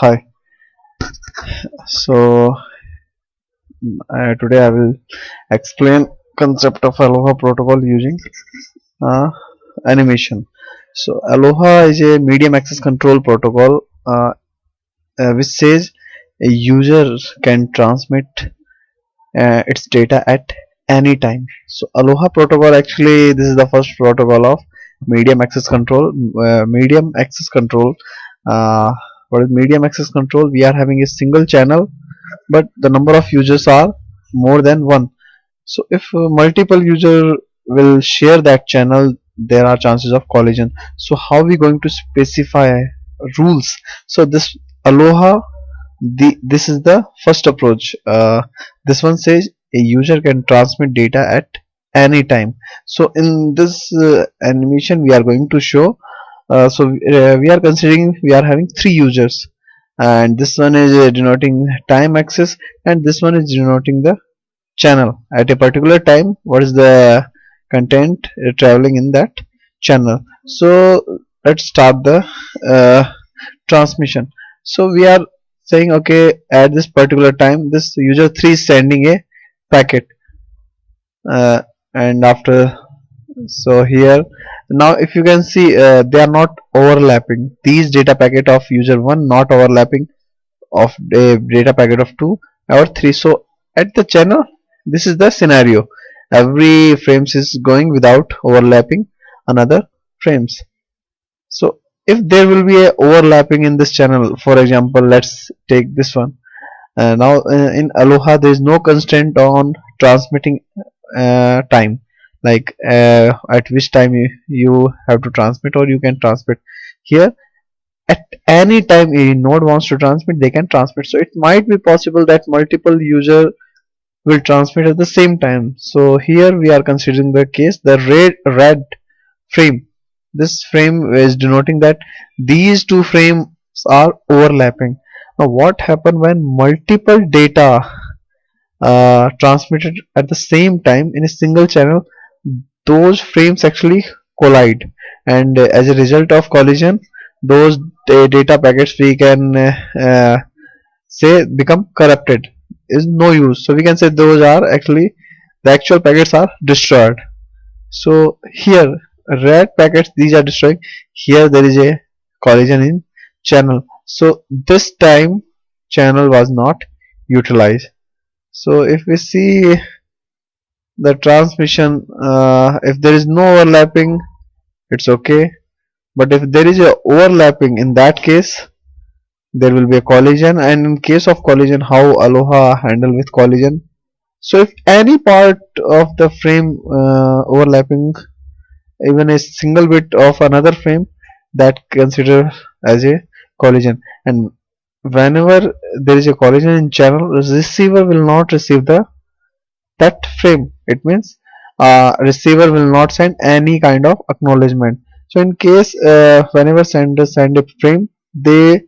Hi. So today I will explain concept of Aloha protocol using uh, animation. So Aloha is a medium access control protocol which says a user can transmit its data at any time. So Aloha protocol, actually this is the first protocol of medium access control. Medium access control. Uh, what is medium access control? We are having a single channel, but the number of users are more than one. So if multiple user will share that channel, there are chances of collision. So how we going to specify rules? So this Aloha, this is the first approach. This one says a user can transmit data at any time. So in this animation we are going to show, we are considering we are having three users, and this one is denoting time access, and this one is denoting the channel at a particular time. What is the content traveling in that channel? So let's start the transmission. So we are saying, okay, at this particular time this user 3 is sending a packet, uh, and after, so here now if you can see, they are not overlapping. These data packet of user 1 not overlapping of a data packet of 2 or 3. So at the channel, this is the scenario, every frames is going without overlapping another frames. So if there will be a overlapping in this channel, for example, let's take this one. Now in Aloha there is no constraint on transmitting time, like at which time you have to transmit, or you can transmit here at any time a node wants to transmit, they can transmit. So it might be possible that multiple user will transmit at the same time. So here we are considering the case, the red frame. This frame is denoting that these two frames are overlapping. Now what happen when multiple data transmitted at the same time in a single channel? Those frames actually collide, and as a result of collision, those data packets we can say become corrupted, is no use. So we can say those are actually, the actual packets are destroyed. So here red packets, these are destroying. Here there is a collision in channel, so this time channel was not utilized. So if we see the transmission, if there is no overlapping, it's okay, but if there is a overlapping, in that case there will be a collision. And in case of collision, how Aloha handle with collision? So if any part of the frame overlapping even a single bit of another frame, that consider as a collision. And whenever there is a collision in channel, receiver will not receive that frame. It means receiver will not send any kind of acknowledgement. So in case whenever sender send a frame, they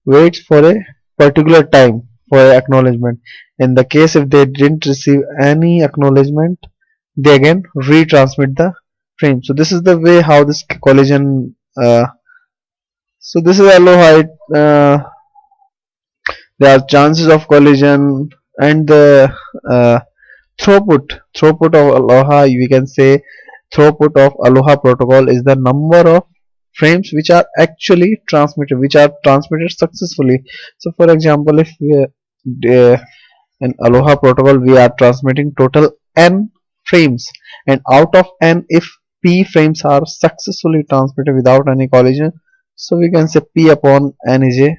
wait for a particular time for acknowledgement. In the case if they didn't receive any acknowledgement, they again retransmit the frame. So this is the way how this collision, so this is Aloha. There are chances of collision, and the throughput of Aloha, we can say throughput of Aloha protocol is the number of frames which are actually transmitted, which are transmitted successfully. So for example, if we, in Aloha protocol we are transmitting total n frames, and out of n, if p frames are successfully transmitted without any collision, so we can say p upon n is a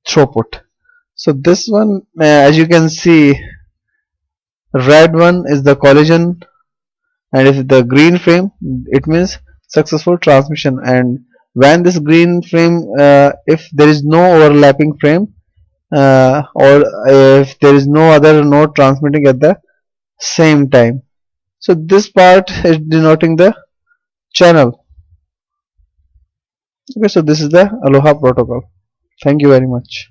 throughput. So this one, as you can see, red one is the collision, and if the green frame, it means successful transmission. And when this green frame, if there is no overlapping frame, or if there is no other node transmitting at the same time, so this part is denoting the channel. Okay, so this is the Aloha protocol. Thank you very much.